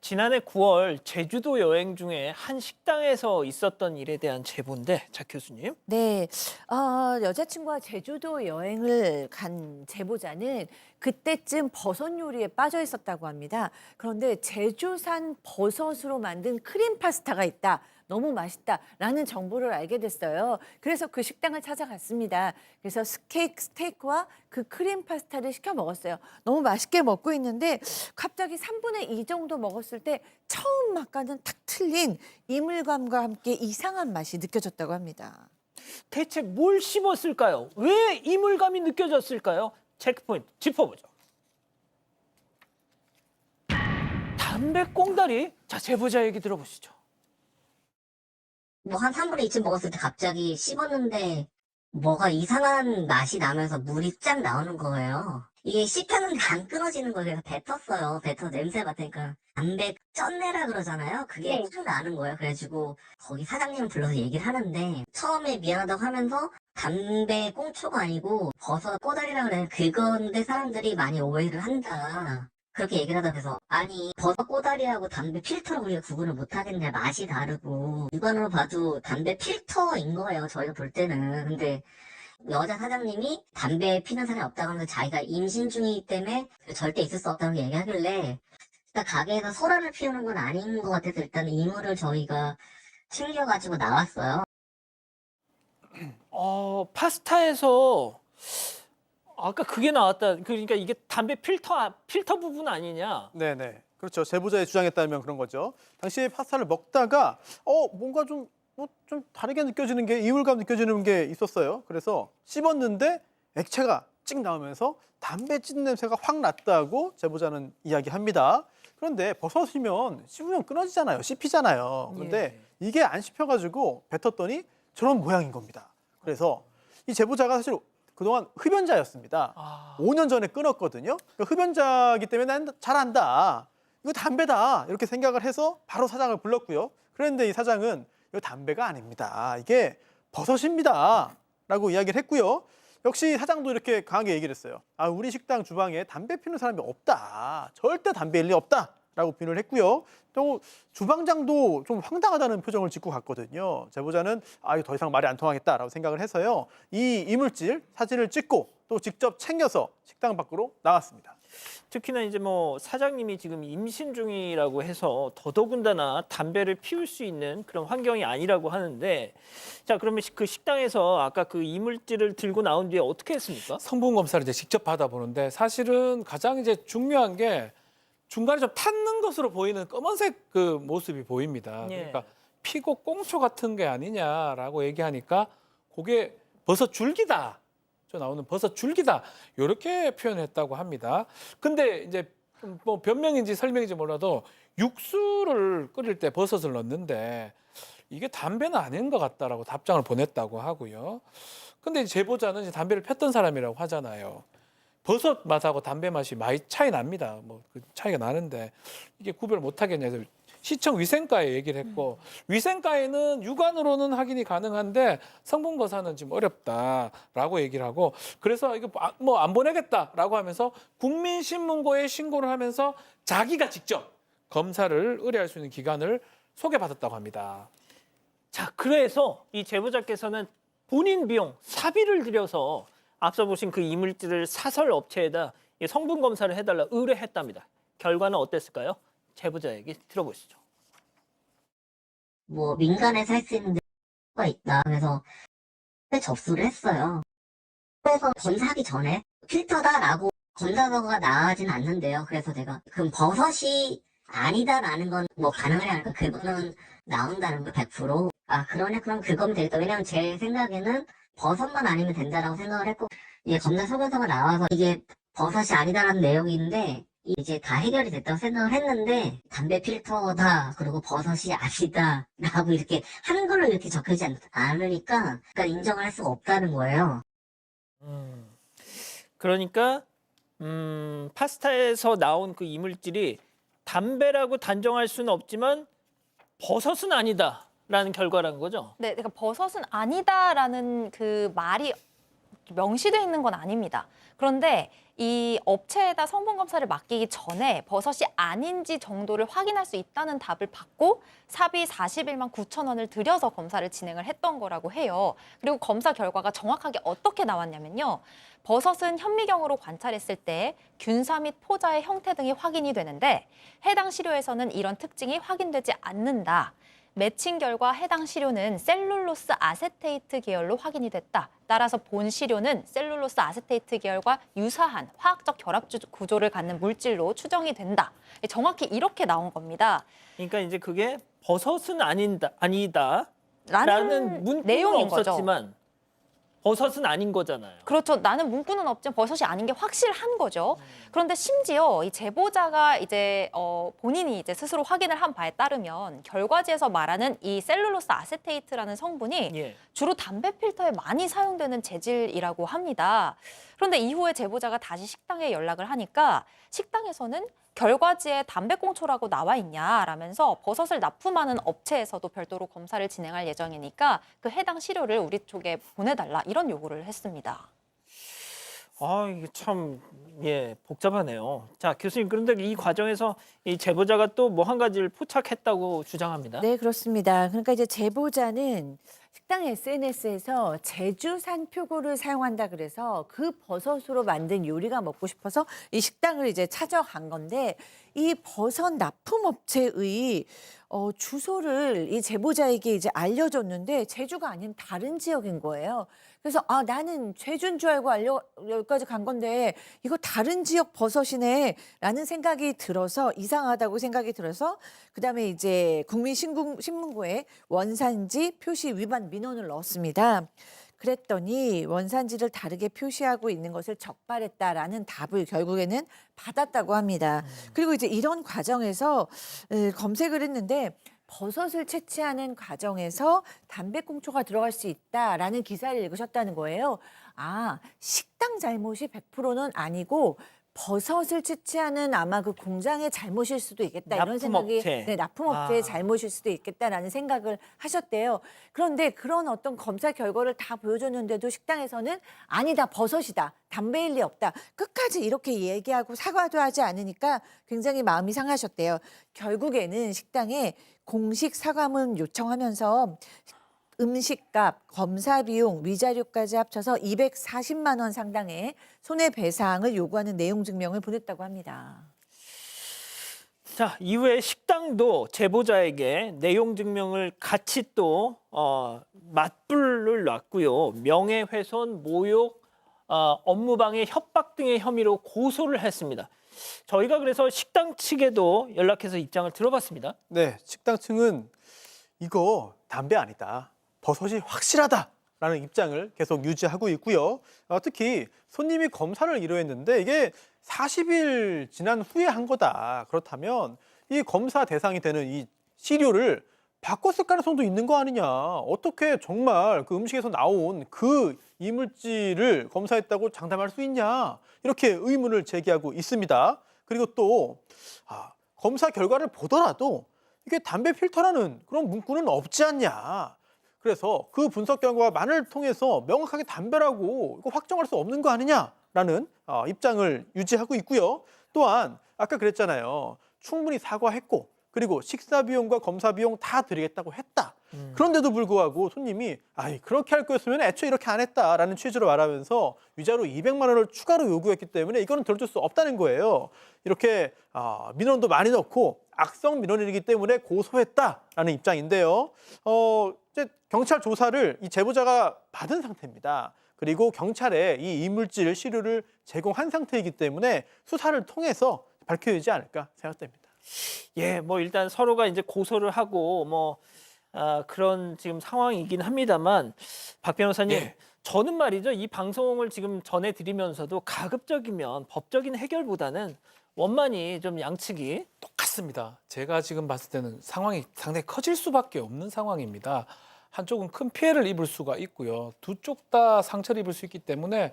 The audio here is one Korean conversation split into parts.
지난해 9월 제주도 여행 중에 한 식당에서 있었던 일에 대한 제보인데, 자 교수님. 네, 여자친구와 제주도 여행을 간 제보자는 그때쯤 버섯 요리에 빠져 있었다고 합니다. 그런데 제주산 버섯으로 만든 크림 파스타가 있다. 너무 맛있다라는 정보를 알게 됐어요. 그래서 그 식당을 찾아갔습니다. 그래서 스테이크와 그 크림 파스타를 시켜 먹었어요. 너무 맛있게 먹고 있는데 갑자기 3분의 2 정도 먹었을 때 처음 맛과는 탁 틀린 이물감과 함께 이상한 맛이 느껴졌다고 합니다. 대체 뭘 씹었을까요? 왜 이물감이 느껴졌을까요? 체크포인트 짚어보죠. 담배 꽁다리? 자, 제보자 얘기 들어보시죠. 뭐 한 3분의 2쯤 먹었을 때 갑자기 씹었는데 뭐가 이상한 맛이 나면서 물이 쫙 나오는 거예요. 이게 씹혔는데 안 끊어지는 거예요. 그래서 뱉었어요. 뱉어 냄새 맡으니까 담배 쩐내라 그러잖아요. 그게 쫙 나는 거예요. 그래가지고 거기 사장님 불러서 얘기를 하는데 처음에 미안하다고 하면서 담배 꽁초가 아니고 버섯 꼬다리라 그래. 그건데 사람들이 많이 오해를 한다. 그렇게 얘기를 하다 그래서 아니 버섯 꼬다리하고 담배 필터로 우리가 구분을 못하겠냐. 맛이 다르고 육안으로 봐도 담배 필터인 거예요. 저희가 볼 때는. 근데 여자 사장님이 담배 피는 사람이 없다고 하면서 자기가 임신 중이기 때문에 절대 있을 수 없다고 얘기하길래 일단 가게에서 소란을 피우는 건 아닌 것 같아서 일단 의무를 저희가 챙겨가지고 나왔어요. 파스타에서 아까 그게 나왔다. 그러니까 이게 담배 필터 부분 아니냐? 네네. 그렇죠. 제보자의 주장에 따르면 그런 거죠. 당시에 파스타를 먹다가 뭔가 좀 다르게 느껴지는 게 이물감 느껴지는 게 있었어요. 그래서 씹었는데 액체가 찍 나오면서 담배 찢는 냄새가 확 났다고 제보자는 이야기합니다. 그런데 버섯이면 씹으면 끊어지잖아요. 씹히잖아요. 그런데 이게 안 씹혀가지고 뱉었더니 저런 모양인 겁니다. 그래서 이 제보자가 사실 그동안 흡연자였습니다. 5년 전에 끊었거든요. 흡연자이기 때문에 난 잘 안다. 이거 담배다. 이렇게 생각을 해서 바로 사장을 불렀고요. 그런데 이 사장은 이거 담배가 아닙니다. 이게 버섯입니다. 라고 이야기를 했고요. 역시 사장도 이렇게 강하게 얘기를 했어요. 우리 식당 주방에 담배 피우는 사람이 없다. 절대 담배 일 리 없다. 라고 비난을 했고요. 또 주방장도 좀 황당하다는 표정을 짓고 갔거든요. 제보자는 이거 더 이상 말이 안 통하겠다라고 생각을 해서요. 이 이물질 사진을 찍고 또 직접 챙겨서 식당 밖으로 나왔습니다. 특히나 이제 뭐 사장님이 지금 임신 중이라고 해서 더더군다나 담배를 피울 수 있는 그런 환경이 아니라고 하는데, 자 그러면 그 식당에서 아까 그 이물질을 들고 나온 뒤에 어떻게 했습니까? 성분 검사를 이제 직접 받아보는데 사실은 가장 이제 중요한 게 중간에 좀 탔는 것으로 보이는 검은색 그 모습이 보입니다. 예. 그러니까 피고 꽁초 같은 게 아니냐라고 얘기하니까 그게 버섯 줄기다. 저 나오는 버섯 줄기다. 이렇게 표현했다고 합니다. 근데 이제 뭐 변명인지 설명인지 몰라도 육수를 끓일 때 버섯을 넣는데 이게 담배는 아닌 것 같다라고 답장을 보냈다고 하고요. 근데 이제 제보자는 이제 담배를 폈던 사람이라고 하잖아요. 버섯 맛하고 담배 맛이 많이 차이 납니다. 뭐 그 차이가 나는데 이게 구별 못 하겠냐 해서 시청 위생과에 얘기를 했고 위생과에는 육안으로는 확인이 가능한데 성분 검사는 지금 어렵다라고 얘기를 하고 그래서 이거 뭐 안 보내겠다라고 하면서 국민신문고에 신고를 하면서 자기가 직접 검사를 의뢰할 수 있는 기관을 소개받았다고 합니다. 자 그래서 이 제보자께서는 본인 비용 사비를 들여서 앞서 보신 그 이물질을 사설 업체에다 성분 검사를 해달라 의뢰했답니다. 결과는 어땠을까요? 제보자 얘기 들어보시죠. 뭐 민간에서 할 수 있는 데가 있다. 그래서 접수를 했어요. 그래서 검사하기 전에 필터다라고 검사서가 나가진 않는데요. 그래서 제가 그럼 버섯이 아니다라는 건 뭐 가능하냐 하니까 그거는 나온다는 거 100%. 그러네. 그럼 그거면 되겠다. 왜냐면 제 생각에는 버섯만 아니면 된다라고 생각을 했고 검사 소견서가 나와서 이게 버섯이 아니다라는 내용인데 이제 다 해결이 됐다고 생각을 했는데 담배 필터다 그리고 버섯이 아니다 라고 이렇게 한글로 이렇게 적혀지지 않으니까 그러니까 인정을 할 수가 없다는 거예요. 그러니까 파스타에서 나온 그 이물질이 담배라고 단정할 수는 없지만 버섯은 아니다라는 결과라는 거죠. 네, 그러니까 버섯은 아니다라는 그 말이 명시되어 있는 건 아닙니다. 그런데 이 업체에다 성분 검사를 맡기기 전에 버섯이 아닌지 정도를 확인할 수 있다는 답을 받고 사비 41만 9천 원을 들여서 검사를 진행을 했던 거라고 해요. 그리고 검사 결과가 정확하게 어떻게 나왔냐면요. 버섯은 현미경으로 관찰했을 때 균사 및 포자의 형태 등이 확인이 되는데 해당 시료에서는 이런 특징이 확인되지 않는다. 매칭 결과 해당 시료는 셀룰로스 아세테이트 계열로 확인이 됐다. 따라서 본 시료는 셀룰로스 아세테이트 계열과 유사한 화학적 결합 구조를 갖는 물질로 추정이 된다. 정확히 이렇게 나온 겁니다. 그러니까 이제 그게 버섯은 아니다라는 라는 문구는 내용인 거죠. 없었지만 버섯은 아닌 거잖아요. 그렇죠. 나는 문구는 없지만 버섯이 아닌 게 확실한 거죠. 그런데 심지어 이 제보자가 이제 본인이 이제 스스로 확인을 한 바에 따르면 결과지에서 말하는 이 셀룰로스 아세테이트라는 성분이 예. 주로 담배 필터에 많이 사용되는 재질이라고 합니다. 그런데 이후에 제보자가 다시 식당에 연락을 하니까 식당에서는 결과지에 담배꽁초라고 나와 있냐라면서 버섯을 납품하는 업체에서도 별도로 검사를 진행할 예정이니까 그 해당 시료를 우리 쪽에 보내달라 이런 요구를 했습니다. 아, 이게 참, 예, 복잡하네요. 자, 교수님, 그런데 이 과정에서 이 제보자가 또 뭐 한 가지를 포착했다고 주장합니다. 네, 그렇습니다. 그러니까 이제 제보자는 식당 SNS에서 제주산 표고를 사용한다 그래서 그 버섯으로 만든 요리가 먹고 싶어서 이 식당을 이제 찾아간 건데 이 버섯 납품업체의 주소를 이 제보자에게 이제 알려줬는데 제주가 아닌 다른 지역인 거예요. 그래서 아 나는 제주인 줄 알고 여기까지 간 건데 이거 다른 지역 버섯이네라는 생각이 들어서 이상하다고 생각이 들어서 그다음에 이제 국민신문고에 원산지 표시 위반 민원을 넣었습니다. 그랬더니 원산지를 다르게 표시하고 있는 것을 적발했다라는 답을 결국에는 받았다고 합니다. 그리고 이제 이런 과정에서 검색을 했는데 버섯을 채취하는 과정에서 담배꽁초가 들어갈 수 있다라는 기사를 읽으셨다는 거예요. 아, 식당 잘못이 100%는 아니고 버섯을 채취하는 아마 그 공장의 잘못일 수도 있겠다 이런 생각이 납품업체. 네, 납품업체의 아. 잘못일 수도 있겠다라는 생각을 하셨대요. 그런데 그런 어떤 검사 결과를 다 보여줬는데도 식당에서는 아니다 버섯이다 담배일 리 없다 끝까지 이렇게 얘기하고 사과도 하지 않으니까 굉장히 마음이 상하셨대요. 결국에는 식당에 공식 사과문 요청하면서 음식값, 검사 비용, 위자료까지 합쳐서 240만 원 상당의 손해배상을 요구하는 내용 증명을 보냈다고 합니다. 자, 이후에 식당도 제보자에게 내용 증명을 같이 또 맞불을 놨고요. 명예훼손, 모욕, 업무방해, 협박 등의 혐의로 고소를 했습니다. 저희가 그래서 식당 측에도 연락해서 입장을 들어봤습니다. 네, 식당 측은 이거 담배 아니다. 버섯이 확실하다라는 입장을 계속 유지하고 있고요. 특히 손님이 검사를 이뤄했는데 이게 40일 지난 후에 한 거다. 그렇다면 이 검사 대상이 되는 이 시료를 바꿨을 가능성도 있는 거 아니냐. 어떻게 정말 그 음식에서 나온 그 이물질을 검사했다고 장담할 수 있냐. 이렇게 의문을 제기하고 있습니다. 그리고 또 검사 결과를 보더라도 이게 담배 필터라는 그런 문구는 없지 않냐. 그래서 그 분석 결과만을 통해서 명확하게 담배라고 이거 확정할 수 없는 거 아니냐라는 입장을 유지하고 있고요. 또한 아까 그랬잖아요. 충분히 사과했고 그리고 식사 비용과 검사 비용 다 드리겠다고 했다. 그런데도 불구하고 손님이 그렇게 할 거였으면 애초에 이렇게 안 했다라는 취지로 말하면서 위자료 200만 원을 추가로 요구했기 때문에 이거는 들어줄 수 없다는 거예요. 이렇게 민원도 많이 넣고 악성 민원이기 때문에 고소했다라는 입장인데요. 이제 경찰 조사를 이 제보자가 받은 상태입니다. 그리고 경찰에 이 이물질 시료를 제공한 상태이기 때문에 수사를 통해서 밝혀지지 않을까 생각됩니다. 예, 뭐 일단 서로가 이제 고소를 하고 그런 지금 상황이긴 합니다만 박 변호사님, 예. 저는 말이죠 이 방송을 지금 전해드리면서도 가급적이면 법적인 해결보다는 원만히 좀 양측이 똑같습니다. 제가 지금 봤을 때는 상황이 상당히 커질 수밖에 없는 상황입니다. 한쪽은 큰 피해를 입을 수가 있고요. 두 쪽 다 상처를 입을 수 있기 때문에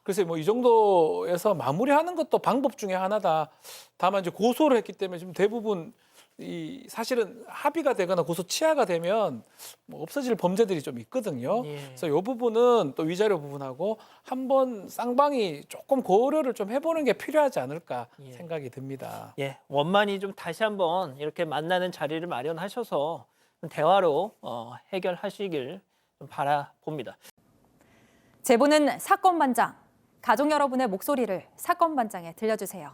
글쎄 뭐 이 정도에서 마무리하는 것도 방법 중에 하나다. 다만 이제 고소를 했기 때문에 지금 대부분 이 사실은 합의가 되거나 고소 취하가 되면 뭐 없어질 범죄들이 좀 있거든요. 예. 그래서 이 부분은 또 위자료 부분하고 한번 쌍방이 조금 고려를 좀 해보는 게 필요하지 않을까 예. 생각이 듭니다. 예, 원만히 좀 다시 한번 이렇게 만나는 자리를 마련하셔서 대화로 해결하시길 좀 바라봅니다. 제보는 사건 반장. 가족 여러분의 목소리를 사건 반장에 들려주세요.